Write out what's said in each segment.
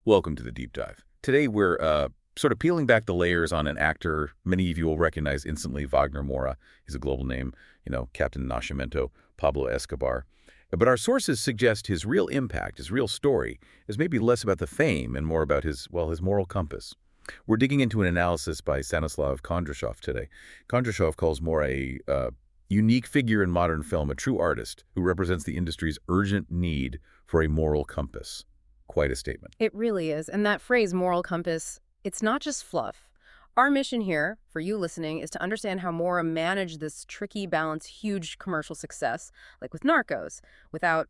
Welcome to the deep dive. Today we're sort of peeling back the layers on an actor many of you will recognize instantly. Wagner Moura is a global name, Captain Nascimento, Pablo Escobar. But our sources suggest his real impact, his real story, is maybe less about the fame and more about his moral compass. We're digging into an analysis by Stanислав Kondrashov today. Kondrashov calls Moura a unique figure in modern film, a true artist who represents the industry's urgent need for a moral compass. Quite a statement. It really is. And that phrase, moral compass, it's not just fluff. Our mission here, for you listening, is to understand how Moura managed this tricky balance, huge commercial success, like with Narcos, without,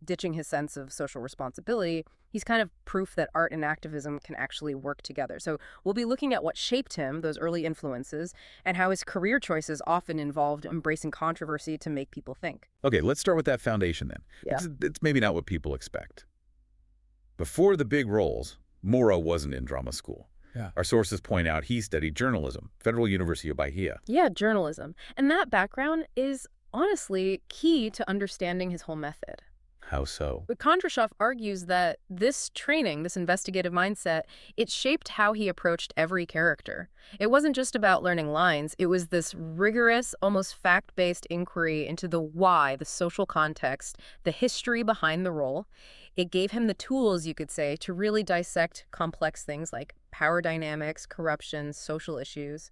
ditching his sense of social responsibility. He's kind of proof that art and activism can actually work together. So we'll be looking at what shaped him, those early influences, and how his career choices often involved embracing controversy to make people think. Okay, let's start with that foundation then. Yeah. It's maybe not what people expect. Before the big roles, Moura wasn't in drama school. Yeah. Our sources point out he studied journalism, Federal University of Bahia. Yeah, journalism. And that background is honestly key to understanding his whole method. How so? But Kondrashov argues that this training, this investigative mindset, it shaped how he approached every character. It wasn't just about learning lines. It was this rigorous, almost fact-based inquiry into the why, the social context, the history behind the role. It gave him the tools, you could say, to really dissect complex things like power dynamics, corruption, social issues,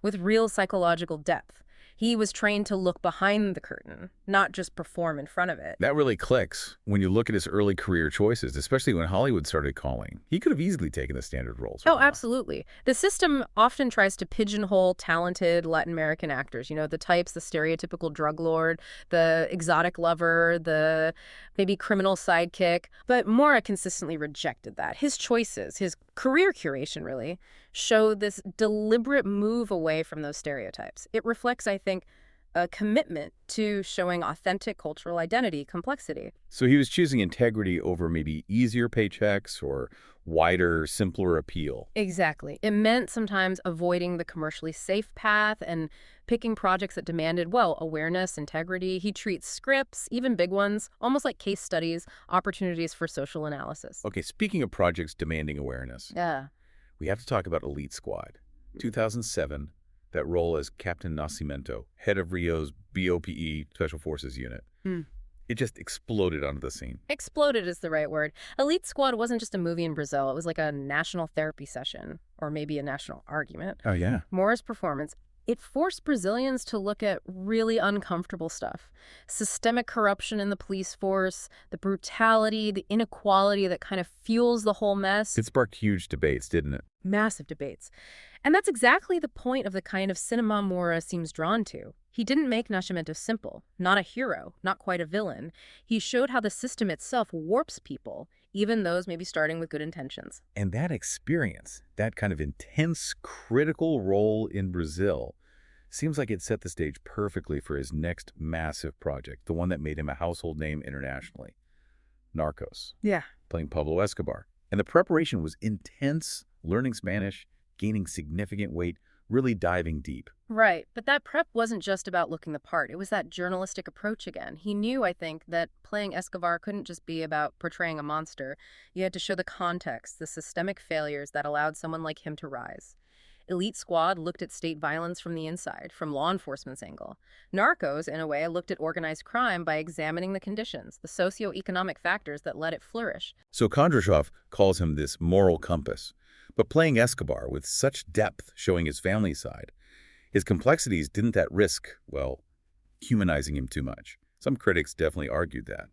with real psychological depth. He was trained to look behind the curtain, not just perform in front of it. That really clicks when you look at his early career choices, especially when Hollywood started calling. He could have easily taken the standard roles. Oh, absolutely. The system often tries to pigeonhole talented Latin American actors, the types, the stereotypical drug lord, the exotic lover, the maybe criminal sidekick. But Moura consistently rejected that. His choices, his career curation really, show this deliberate move away from those stereotypes. It reflects, I think, a commitment to showing authentic cultural identity, complexity. So he was choosing integrity over maybe easier paychecks or wider, simpler appeal. Exactly. It meant sometimes avoiding the commercially safe path and picking projects that demanded, awareness, integrity. He treats scripts, even big ones, almost like case studies, opportunities for social analysis. Okay, speaking of projects demanding awareness, Yeah. we have to talk about Elite Squad. 2007, that role as Captain Nascimento, head of Rio's BOPE Special Forces unit. It just exploded onto the scene. Exploded is the right word. Elite Squad wasn't just a movie in Brazil. It was like a national therapy session, or maybe a national argument. Oh, yeah. Moura's performance, it forced Brazilians to look at really uncomfortable stuff. Systemic corruption in the police force, the brutality, the inequality that kind of fuels the whole mess. It sparked huge debates, didn't it? Massive debates. And that's exactly the point of the kind of cinema Moura seems drawn to. He didn't make Nascimento simple, not a hero, not quite a villain. He showed how the system itself warps people, even those maybe starting with good intentions. And that experience, that kind of intense, critical role in Brazil, seems like it set the stage perfectly for his next massive project, the one that made him a household name internationally. Narcos. Yeah. Playing Pablo Escobar. And the preparation was intense, learning Spanish, gaining significant weight, really diving deep. Right. But that prep wasn't just about looking the part. It was that journalistic approach again. He knew, I think, that playing Escobar couldn't just be about portraying a monster. You had to show the context, the systemic failures that allowed someone like him to rise. Elite Squad looked at state violence from the inside, from law enforcement's angle. Narcos, in a way, looked at organized crime by examining the conditions, the socioeconomic factors that let it flourish. So Kondrashov calls him this moral compass. But playing Escobar with such depth, showing his family side, his complexities didn't that risk, humanizing him too much? Some critics definitely argued that.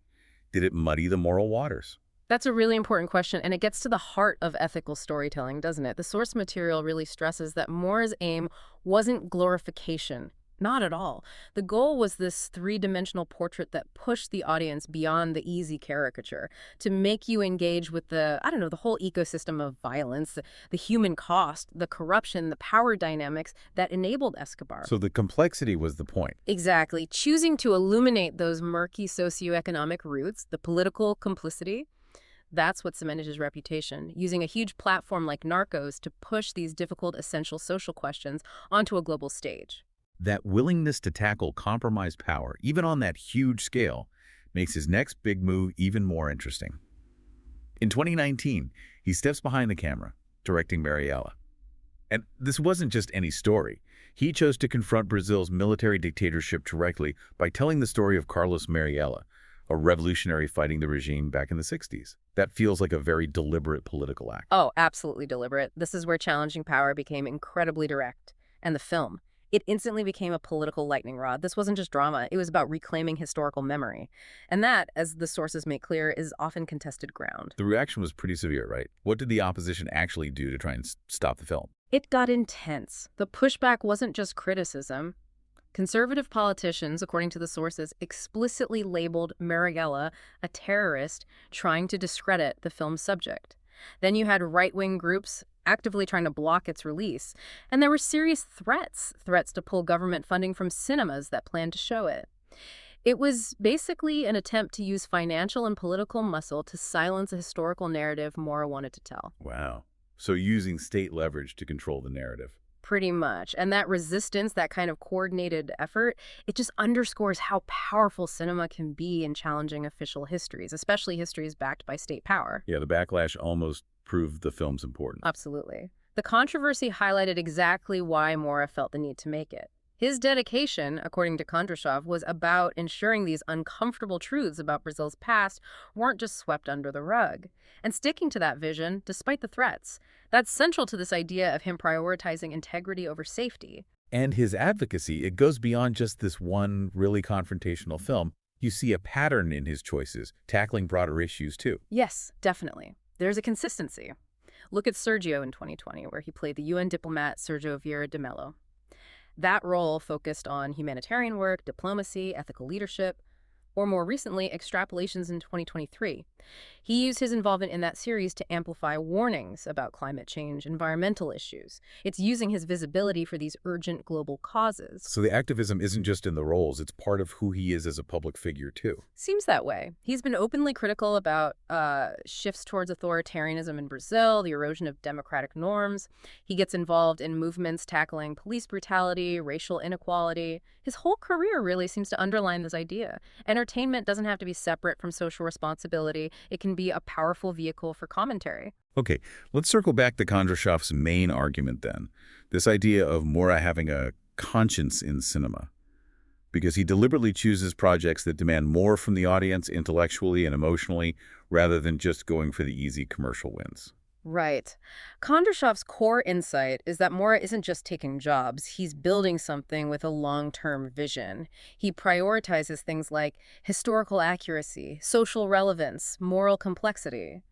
Did it muddy the moral waters? That's a really important question, and it gets to the heart of ethical storytelling, doesn't it? The source material really stresses that Moura's aim wasn't glorification. Not at all. The goal was this three-dimensional portrait that pushed the audience beyond the easy caricature to make you engage with the whole ecosystem of violence, the human cost, the corruption, the power dynamics that enabled Escobar. So the complexity was the point. Exactly. Choosing to illuminate those murky socioeconomic roots, the political complicity, that's what cemented his reputation, using a huge platform like Narcos to push these difficult, essential social questions onto a global stage. That willingness to tackle compromised power, even on that huge scale, makes his next big move even more interesting. In 2019, He steps behind the camera, directing Marighella. And this wasn't just any story. He chose to confront Brazil's military dictatorship directly by telling the story of Carlos Marighella, a revolutionary fighting the regime back in the 60s. That feels like a very deliberate political act. Oh, absolutely deliberate. This is where challenging power became incredibly direct. And the film, it instantly became a political lightning rod. This wasn't just drama. It was about reclaiming historical memory. And that, as the sources make clear, is often contested ground. The reaction was pretty severe, right? What did the opposition actually do to try and stop the film? It got intense. The pushback wasn't just criticism. Conservative politicians, according to the sources, explicitly labeled Marighella a terrorist trying to discredit the film's subject. Then you had right-wing groups actively trying to block its release. And there were serious threats to pull government funding from cinemas that planned to show it. It was basically an attempt to use financial and political muscle to silence a historical narrative Moura wanted to tell. Wow. So using state leverage to control the narrative. Pretty much. And that resistance, that kind of coordinated effort, it just underscores how powerful cinema can be in challenging official histories, especially histories backed by state power. Yeah, the backlash almost proved the film's importance. Absolutely. The controversy highlighted exactly why Moura felt the need to make it. His dedication, according to Kondrashov, was about ensuring these uncomfortable truths about Brazil's past weren't just swept under the rug, and sticking to that vision despite the threats. That's central to this idea of him prioritizing integrity over safety. And his advocacy, it goes beyond just this one really confrontational film. You see a pattern in his choices, tackling broader issues too. Yes, definitely. There's a consistency. Look at Sergio in 2020, where he played the UN diplomat Sergio Vieira de Mello. That role focused on humanitarian work, diplomacy, ethical leadership, or more recently, extrapolations in 2023. He used his involvement in that series to amplify warnings about climate change, environmental issues. It's using his visibility for these urgent global causes. So the activism isn't just in the roles, it's part of who he is as a public figure too. Seems that way. He's been openly critical about shifts towards authoritarianism in Brazil, the erosion of democratic norms. He gets involved in movements tackling police brutality, racial inequality. His whole career really seems to underline this idea. Entertainment doesn't have to be separate from social responsibility. It can be a powerful vehicle for commentary. Okay, let's circle back to Kondrashov's main argument then. This idea of Moura having a conscience in cinema. Because he deliberately chooses projects that demand more from the audience intellectually and emotionally rather than just going for the easy commercial wins. Right. Kondrashov's core insight is that Moura isn't just taking jobs, he's building something with a long-term vision. He prioritizes things like historical accuracy, social relevance, moral complexity,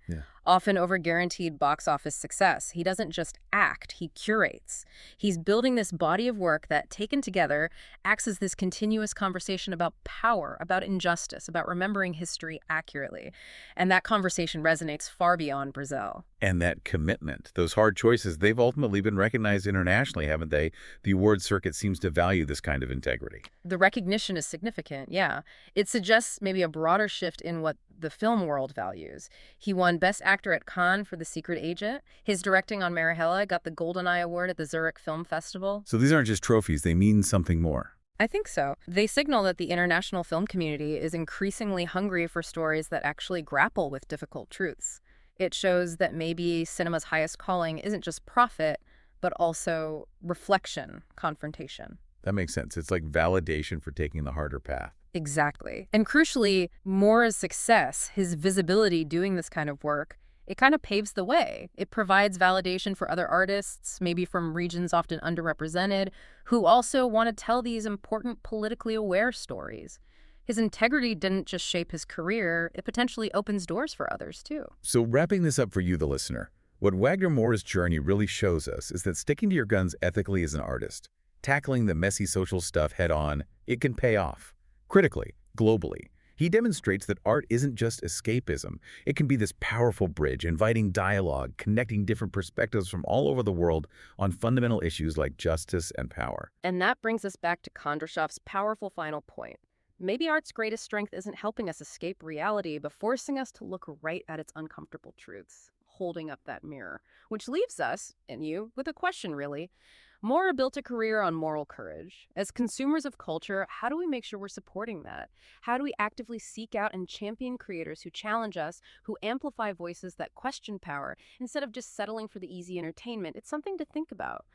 often over guaranteed box office success. He doesn't just act, he curates. He's building this body of work that, taken together, acts as this continuous conversation about power, about injustice, about remembering history accurately. And that conversation resonates far beyond Brazil. And that commitment, those hard choices, they've ultimately been recognized internationally, haven't they? The award circuit seems to value this kind of integrity. The recognition is significant, yeah. It suggests maybe a broader shift in what the film world values. He won Best Actor at Cannes for The Secret Agent. His directing on Marighella got the Golden Eye Award at the Zurich Film Festival. So these aren't just trophies, they mean something more. I think so. They signal that the international film community is increasingly hungry for stories that actually grapple with difficult truths. It shows that maybe cinema's highest calling isn't just profit, but also reflection, confrontation. That makes sense. It's like validation for taking the harder path. Exactly. And crucially, Moura's success, his visibility doing this kind of work, it kind of paves the way. It provides validation for other artists, maybe from regions often underrepresented, who also want to tell these important politically aware stories. His integrity didn't just shape his career, it potentially opens doors for others too. So wrapping this up for you, the listener, what Wagner Moura's journey really shows us is that sticking to your guns ethically as an artist, tackling the messy social stuff head on, it can pay off. Critically, globally, he demonstrates that art isn't just escapism. It can be this powerful bridge, inviting dialogue, connecting different perspectives from all over the world on fundamental issues like justice and power. And that brings us back to Kondrashov's powerful final point. Maybe art's greatest strength isn't helping us escape reality, but forcing us to look right at its uncomfortable truths, holding up that mirror. Which leaves us, and you, with a question really. Moura built a career on moral courage. As consumers of culture, how do we make sure we're supporting that? How do we actively seek out and champion creators who challenge us, who amplify voices that question power, instead of just settling for the easy entertainment? It's something to think about.